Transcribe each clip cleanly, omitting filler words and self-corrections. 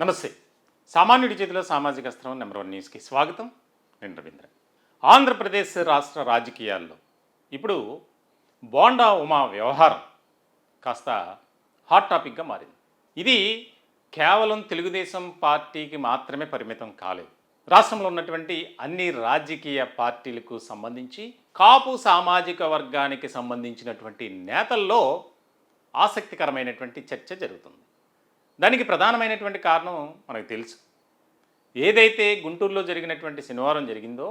నమస్తే. సామాన్యుడి చేతిలో సామాజిక అస్త్రం నెంబర్ 1 న్యూస్కి స్వాగతం. నేను రవీంద్ర. ఆంధ్రప్రదేశ్ రాష్ట్ర రాజకీయాల్లో ఇప్పుడు బోండా ఉమా వ్యవహారం కాస్త హాట్ టాపిక్గా మారింది. ఇది కేవలం తెలుగుదేశం పార్టీకి మాత్రమే పరిమితం కాలేదు. రాష్ట్రంలో ఉన్నటువంటి అన్ని రాజకీయ పార్టీలకు సంబంధించి కాపు సామాజిక వర్గానికి సంబంధించినటువంటి నేతల్లో ఆసక్తికరమైనటువంటి చర్చ జరుగుతుంది. దానికి ప్రధానమైనటువంటి కారణం మనకు తెలుసు. ఏదైతే గుంటూరులో జరిగినటువంటి శనివారం జరిగిందో,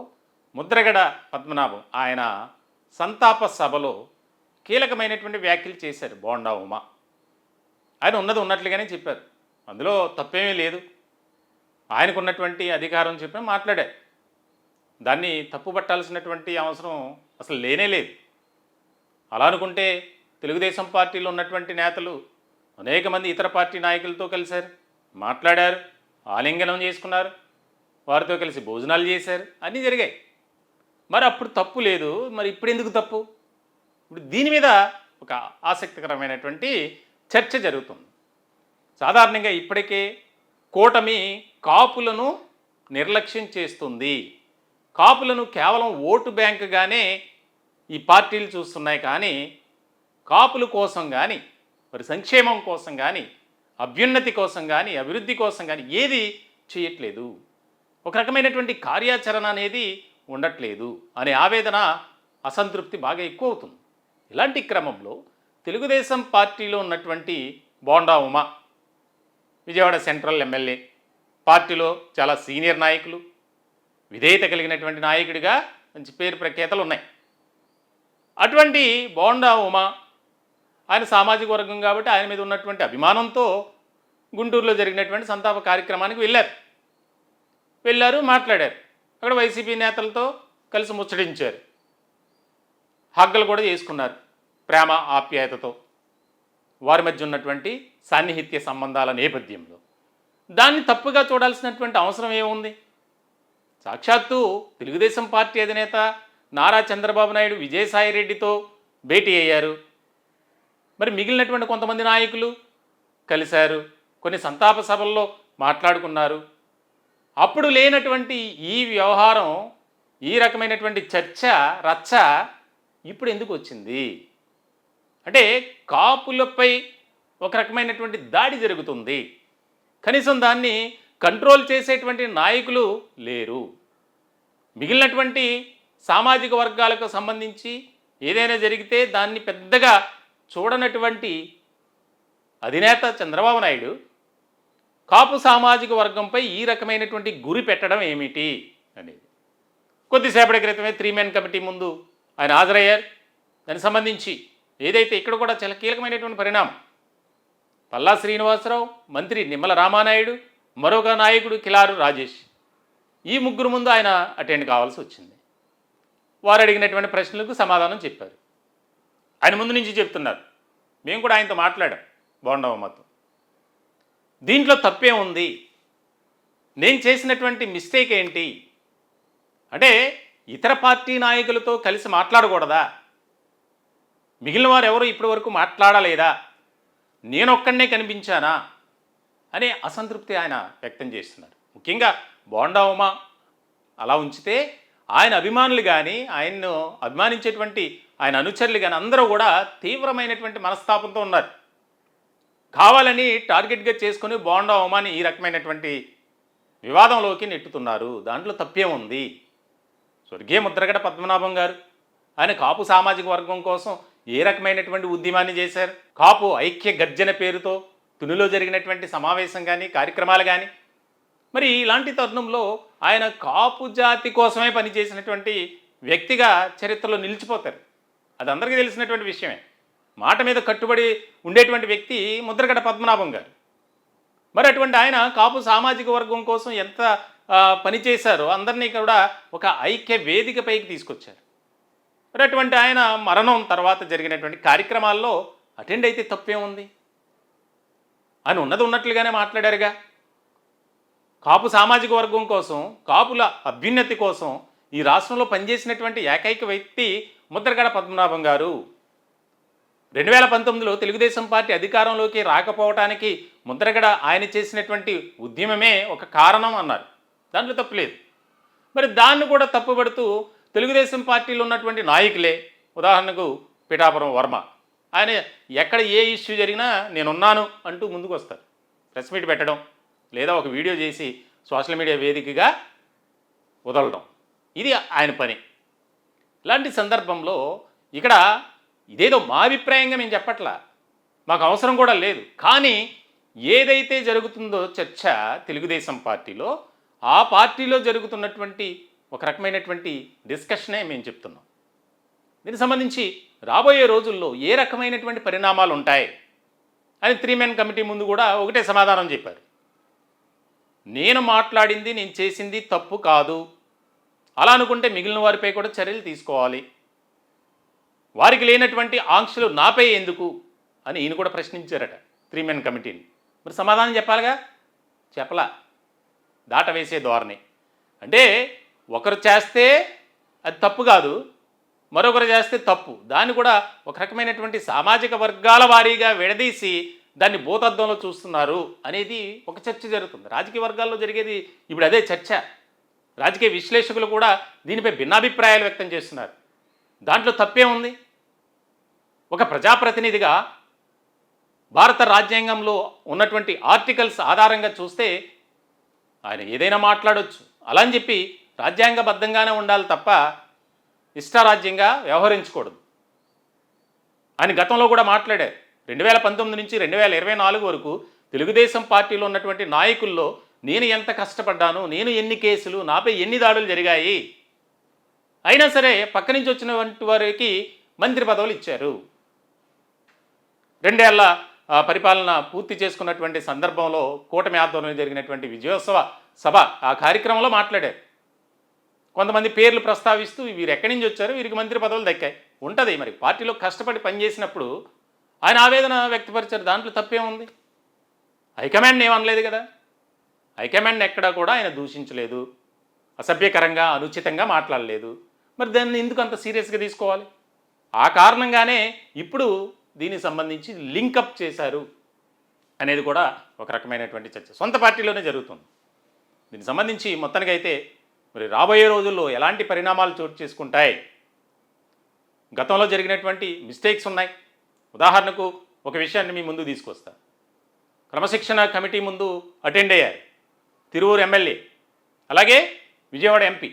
ముద్రగడ పద్మనాభం ఆయన సంతాప సభలో కీలకమైనటువంటి వ్యాఖ్యలు చేశారు బోండా ఉమా. ఆయన ఉన్నది ఉన్నట్లుగానే చెప్పారు, అందులో తప్పేమీ లేదు. ఆయనకున్నటువంటి అధికారం చెప్పి మాట్లాడారు. దాన్ని తప్పుపట్టాల్సినటువంటి అవసరం అసలు లేనే లేదు. అలా అనుకుంటే తెలుగుదేశం పార్టీలో ఉన్నటువంటి నేతలు అనేక మంది ఇతర పార్టీ నాయకులతో కలిశారు, మాట్లాడారు, ఆలింగనం చేసుకున్నారు, వారితో కలిసి భోజనాలు చేశారు, అన్నీ జరిగాయి. మరి అప్పుడు తప్పు లేదు, మరి ఇప్పుడు ఎందుకు తప్పు? ఇప్పుడు దీని మీద ఒక ఆసక్తికరమైనటువంటి చర్చ జరుగుతుంది. సాధారణంగా ఇప్పటికే కూటమి కాపులను నిర్లక్ష్యం చేస్తుంది. కాపులను కేవలం ఓటు బ్యాంకుగానే ఈ పార్టీలు చూస్తున్నాయి, కానీ కాపుల కోసం కానీ, మరి సంక్షేమం కోసం కానీ, అభ్యున్నతి కోసం కానీ, అభివృద్ధి కోసం కానీ ఏది చేయట్లేదు. ఒక రకమైనటువంటి కార్యాచరణ అనేది ఉండట్లేదు అనే ఆవేదన, అసంతృప్తి బాగా ఎక్కువ అవుతుంది. ఇలాంటి క్రమంలో తెలుగుదేశం పార్టీలో ఉన్నటువంటి బోండా ఉమా, విజయవాడ సెంట్రల్ ఎమ్మెల్యే, పార్టీలో చాలా సీనియర్ నాయకులు, విధేయత కలిగినటువంటి నాయకుడిగా మంచి పేరు ప్రఖ్యాతలు ఉన్నాయి. అటువంటి బోండా ఉమా ఆయన సామాజిక వర్గం కాబట్టి ఆయన మీద ఉన్నటువంటి అభిమానంతో గుంటూరులో జరిగినటువంటి సంతాప కార్యక్రమానికి వెళ్ళారు, మాట్లాడారు. అక్కడ వైసీపీ నేతలతో కలిసి ముచ్చటించారు, హగ్గలు కూడా చేసుకున్నారు. ప్రేమ ఆప్యాయతతో వారి మధ్య ఉన్నటువంటి సాన్నిహిత్య సంబంధాల నేపథ్యంలో దాన్ని తప్పుగా చూడాల్సినటువంటి అవసరం ఏముంది? సాక్షాత్తు తెలుగుదేశం పార్టీ అధినేత నారా చంద్రబాబు నాయుడు విజయసాయిరెడ్డితో భేటీ అయ్యారు. మరి మిగిలినటువంటి కొంతమంది నాయకులు కలిశారు, కొన్ని సంతాప సభల్లో మాట్లాడుకున్నారు. అప్పుడు లేనటువంటి ఈ వ్యవహారం, ఈ రకమైనటువంటి చర్చ రచ్చ ఇప్పుడు ఎందుకు వచ్చింది? అంటే కాపులపై ఒక రకమైనటువంటి దాడి జరుగుతుంది, కనీసం దాన్ని కంట్రోల్ చేసేటువంటి నాయకులు లేరు. మిగిలినటువంటి సామాజిక వర్గాలకు సంబంధించి ఏదైనా జరిగితే దాన్ని పెద్దగా చూడనటువంటి అధినేత చంద్రబాబు నాయుడు కాపు సామాజిక వర్గంపై ఈ రకమైనటువంటి గురి పెట్టడం ఏమిటి అనేది కొద్దిసేపటి క్రితమే 3 మెన్ కమిటీ ముందు ఆయన హాజరయ్యారు. దానికి సంబంధించి ఏదైతే ఇక్కడ కూడా చాలా కీలకమైనటువంటి పరిణామం, పల్లా శ్రీనివాసరావు, మంత్రి నిమ్మల రామానాయుడు, మరొక నాయకుడు కిలారు రాజేష్, ఈ ముగ్గురు ముందు ఆయన అటెండ్ కావాల్సి వచ్చింది. వారు అడిగినటువంటి ప్రశ్నలకు సమాధానం చెప్పారు. ఆయన ముందు నుంచి చెప్తున్నారు, మేము కూడా ఆయనతో మాట్లాడాం బోండా ఉమాతో. దీంట్లో తప్పే ఉంది, నేను చేసినటువంటి మిస్టేక్ ఏంటి అంటే ఇతర పార్టీ నాయకులతో కలిసి మాట్లాడకూడదా? మిగిలిన వారు ఎవరు ఇప్పటి వరకు మాట్లాడలేదా? నేనొక్కడనే కనిపించానా అనే అసంతృప్తి ఆయన వ్యక్తం చేస్తున్నారు. ముఖ్యంగా బోండా ఉమా అలా ఉంచితే ఆయన అభిమానులు కానీ, ఆయన్ను అభిమానించేటువంటి ఆయన అనుచరులు కానీ అందరూ కూడా తీవ్రమైనటువంటి మనస్తాపంతో ఉన్నారు. కావాలని టార్గెట్గా చేసుకుని బోండా ఉమాని ఈ రకమైనటువంటి వివాదంలోకి నెట్టుతున్నారు. దాంట్లో తప్పే ఉంది. స్వర్గీయ ముద్రగడ పద్మనాభం గారు ఆయన కాపు సామాజిక వర్గం కోసం ఏ రకమైనటువంటి ఉద్యమాన్ని చేశారు? కాపు ఐక్య గర్జన పేరుతో తునిలో జరిగినటువంటి సమావేశం కానీ, కార్యక్రమాలు కానీ, మరి ఇలాంటి తరుణంలో ఆయన కాపు జాతి కోసమే పనిచేసినటువంటి వ్యక్తిగా చరిత్రలో నిలిచిపోతారు. అది అందరికీ తెలిసినటువంటి విషయమే. మాట మీద కట్టుబడి ఉండేటువంటి వ్యక్తి ముద్రగడ పద్మనాభం గారు. మరి అటువంటి ఆయన కాపు సామాజిక వర్గం కోసం ఎంత పనిచేశారో అందరినీ కూడా ఒక ఐక్య వేదికపైకి తీసుకొచ్చారు. మరి అటువంటి ఆయన మరణం తర్వాత జరిగినటువంటి కార్యక్రమాల్లో అటెండ్ అయితే తప్పేముంది? ఆయన ఉన్నది ఉన్నట్లుగానే మాట్లాడారుగా. కాపు సామాజిక వర్గం కోసం, కాపుల అభ్యున్నతి కోసం ఈ రాష్ట్రంలో పనిచేసినటువంటి ఏకైక వ్యక్తి ముద్రగడ పద్మనాభం గారు. 2019లో తెలుగుదేశం పార్టీ అధికారంలోకి రాకపోవటానికి ముద్రగడ ఆయన చేసినటువంటి ఉద్యమమే ఒక కారణం అన్నారు. దాంట్లో తప్పు లేదు. మరి దాన్ని కూడా తప్పుపడుతూ తెలుగుదేశం పార్టీలో ఉన్నటువంటి నాయకులే, ఉదాహరణకు పిఠాపురం వర్మ, ఆయన ఎక్కడ ఏ ఇష్యూ జరిగినా నేనున్నాను అంటూ ముందుకు వస్తారు. ప్రెస్ మీట్ పెట్టడం లేదా ఒక వీడియో చేసి సోషల్ మీడియా వేదికగా వదలడం, ఇది ఆయన పని. ఇలాంటి సందర్భంలో ఇక్కడ ఇదేదో మా అభిప్రాయంగా మేము చెప్పట్లా, మాకు అవసరం కూడా లేదు. కానీ ఏదైతే జరుగుతుందో చర్చ తెలుగుదేశం పార్టీలో, ఆ పార్టీలో జరుగుతున్నటువంటి ఒక రకమైనటువంటి డిస్కషనే మేము చెప్తున్నాం. దీనికి సంబంధించి రాబోయే రోజుల్లో ఏ రకమైనటువంటి పరిణామాలు ఉంటాయి అని 3 మెన్ కమిటీ ముందు కూడా ఒకటే సమాధానం చెప్పారు. నేను మాట్లాడింది, నేను చేసింది తప్పు కాదు. అలా అనుకుంటే మిగిలిన వారిపై కూడా చర్యలు తీసుకోవాలి. వారికి లేనటువంటి ఆంక్షలు నాపై ఎందుకు అని ఈయన కూడా ప్రశ్నించారట 3 మెన్ కమిటీని. మరి సమాధానం చెప్పాలిగా, చెప్పలా. దాటవేసే ధోరణి. అంటే ఒకరు చేస్తే అది తప్పు కాదు, మరొకరు చేస్తే తప్పు. దాన్ని కూడా ఒక రకమైనటువంటి సామాజిక వర్గాల వారీగా విడదీసి దాన్ని భూతద్దంలో చూస్తున్నారు అనేది ఒక చర్చ జరుగుతుంది. రాజకీయ వర్గాల్లో జరిగేది ఇప్పుడు అదే చర్చ. రాజకీయ విశ్లేషకులు కూడా దీనిపై భిన్నాభిప్రాయాలు వ్యక్తం చేస్తున్నారు. దాంట్లో తప్పే ఉంది? ఒక ప్రజాప్రతినిధిగా భారత రాజ్యాంగంలో ఉన్నటువంటి ఆర్టికల్స్ ఆధారంగా చూస్తే ఆయన ఏదైనా మాట్లాడవచ్చు. అలా అని చెప్పి రాజ్యాంగబద్ధంగానే ఉండాలి తప్ప ఇష్టారాజ్యంగా వ్యవహరించకూడదు అని గతంలో కూడా మాట్లాడారు. 2019 నుంచి 2024 వరకు తెలుగుదేశం పార్టీలో ఉన్నటువంటి నాయకుల్లో నేను ఎంత కష్టపడ్డాను, నేను ఎన్ని కేసులు, నాపై ఎన్ని దాడులు జరిగాయి, అయినా సరే పక్క నుంచి వచ్చినటువంటి వారికి మంత్రి పదవులు ఇచ్చారు. 2 ఏళ్ల పరిపాలన పూర్తి చేసుకున్నటువంటి సందర్భంలో కూటమి ఆధ్వర్యంలో జరిగినటువంటి విజయోత్సవ సభ ఆ కార్యక్రమంలో మాట్లాడారు. కొంతమంది పేర్లు ప్రస్తావిస్తూ వీరు ఎక్కడి నుంచి వచ్చారు, వీరికి మంత్రి పదవులు దక్కాయి. ఉంటుంది మరి, పార్టీలో కష్టపడి పనిచేసినప్పుడు ఆయన ఆవేదన వ్యక్తపరిచారు. దాంట్లో తప్పే ఉంది? హైకమాండ్ ఏమనలేదు కదా. హైకమాండ్ ఎక్కడా కూడా ఆయన దూషించలేదు, అసభ్యకరంగా అనుచితంగా మాట్లాడలేదు. మరి దాన్ని ఎందుకు అంత సీరియస్గా తీసుకోవాలి? ఆ కారణంగానే ఇప్పుడు దీనికి సంబంధించి లింకప్ చేశారు అనేది కూడా ఒక రకమైనటువంటి చర్చ సొంత పార్టీలోనే జరుగుతుంది. దీనికి సంబంధించి మొత్తానికైతే మరి రాబోయే రోజుల్లో ఎలాంటి పరిణామాలు చోటు చేసుకుంటాయి? గతంలో జరిగినటువంటి మిస్టేక్స్ ఉన్నాయి. ఉదాహరణకు ఒక విషయాన్ని మీ ముందు తీసుకొస్తా. క్రమశిక్షణ కమిటీ ముందు అటెండ్ అయ్యారు తిరువూరు ఎమ్మెల్యే, అలాగే విజయవాడ ఎంపీ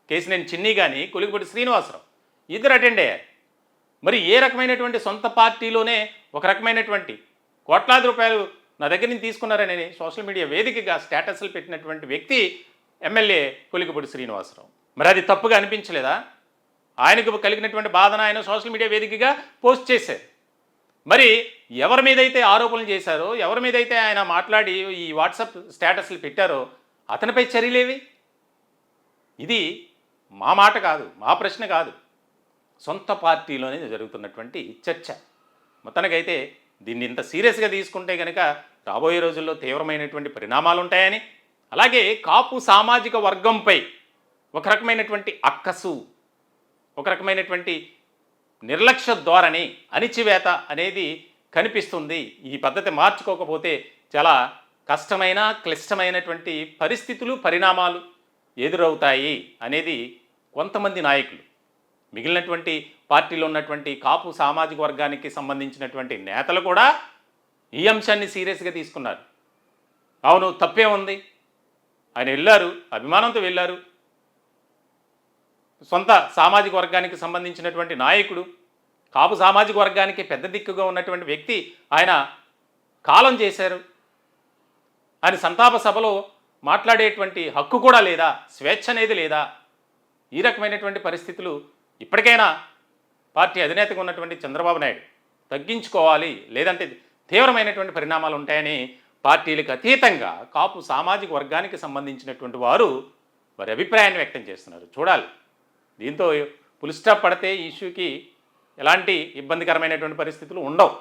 కేసినేని చిన్ని కానీ కొలిగిపూడి శ్రీనివాసరావు, ఇద్దరు అటెండ్ అయ్యారు. మరి ఏ రకమైనటువంటి సొంత పార్టీలోనే ఒక రకమైనటువంటి కోట్లాది రూపాయలు నా దగ్గర నుంచి తీసుకున్నారని సోషల్ మీడియా వేదికగా స్టేటస్లు పెట్టినటువంటి వ్యక్తి ఎమ్మెల్యే కొలిగిపూడి శ్రీనివాసరావు. మరి అది తప్పుగా అనిపించలేదా? ఆయనకు కలిగినటువంటి బాధన ఆయన సోషల్ మీడియా వేదికగా పోస్ట్ చేశారు. మరి ఎవరి మీదైతే ఆరోపణలు చేశారో, ఎవరి మీదైతే ఆయన మాట్లాడి ఈ వాట్సాప్ స్టేటస్లు పెట్టారో అతనిపై చర్యలేవి? ఇది మా మాట కాదు, మా ప్రశ్న కాదు, సొంత పార్టీలోనే జరుగుతున్నటువంటి చర్చ. మొత్తానికైతే దీన్ని ఇంత సీరియస్గా తీసుకుంటే కనుక రాబోయే రోజుల్లో తీవ్రమైనటువంటి పరిణామాలు ఉంటాయని, అలాగే కాపు సామాజిక వర్గంపై ఒక రకమైనటువంటి అక్కసు, ఒక రకమైనటువంటి నిర్లక్ష్య ధోరణి, అణిచివేత అనేది కనిపిస్తుంది. ఈ పద్ధతి మార్చుకోకపోతే చాలా కష్టమైన క్లిష్టమైనటువంటి పరిస్థితులు, పరిణామాలు ఎదురవుతాయి అనేది కొంతమంది నాయకులు, మిగిలినటువంటి పార్టీలో ఉన్నటువంటి కాపు సామాజిక వర్గానికి సంబంధించినటువంటి నేతలు కూడా ఈ అంశాన్ని సీరియస్గా తీసుకున్నారు. అవును, తప్పే ఉంది, ఆయన వెళ్ళారు, అభిమానంతో వెళ్ళారు, సొంత సామాజిక వర్గానికి సంబంధించినటువంటి నాయకుడు, కాపు సామాజిక వర్గానికి పెద్ద దిక్కుగా ఉన్నటువంటి వ్యక్తి ఆయన కాలం చేశారు. ఆయన సంతాప సభలో మాట్లాడేటువంటి హక్కు కూడా లేదా, స్వేచ్ఛ అనేది లేదా? ఈ రకమైనటువంటి పరిస్థితులు ఇప్పటికైనా పార్టీ అధినేతగా ఉన్నటువంటి చంద్రబాబు నాయుడు తగ్గించుకోవాలి, లేదంటే తీవ్రమైనటువంటి పరిణామాలు ఉంటాయని పార్టీలకు అతీతంగా కాపు సామాజిక వర్గానికి సంబంధించినటువంటి వారు వారి అభిప్రాయాన్ని వ్యక్తం చేస్తున్నారు. చూడాలి, దీంతో ఫుల్ స్టాప్ పడితే ఈ ఇష్యూకి ఎలాంటి ఇబ్బందికరమైనటువంటి పరిస్థితులు ఉండవు,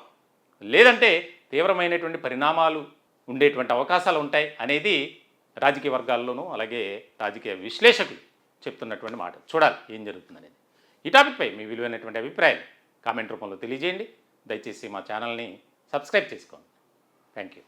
లేదంటే తీవ్రమైనటువంటి పరిణామాలు ఉండేటువంటి అవకాశాలు ఉంటాయి అనేది రాజకీయ వర్గాల్లోనూ అలాగే రాజకీయ విశ్లేషకులు చెప్తున్నటువంటి మాట. చూడాలి ఏం జరుగుతుందనేది. ఈ టాపిక్పై మీ విలువైనటువంటి అభిప్రాయాలు కామెంట్ రూపంలో తెలియజేయండి. దయచేసి మా ఛానల్ని సబ్స్క్రైబ్ చేసుకోండి. Thank you.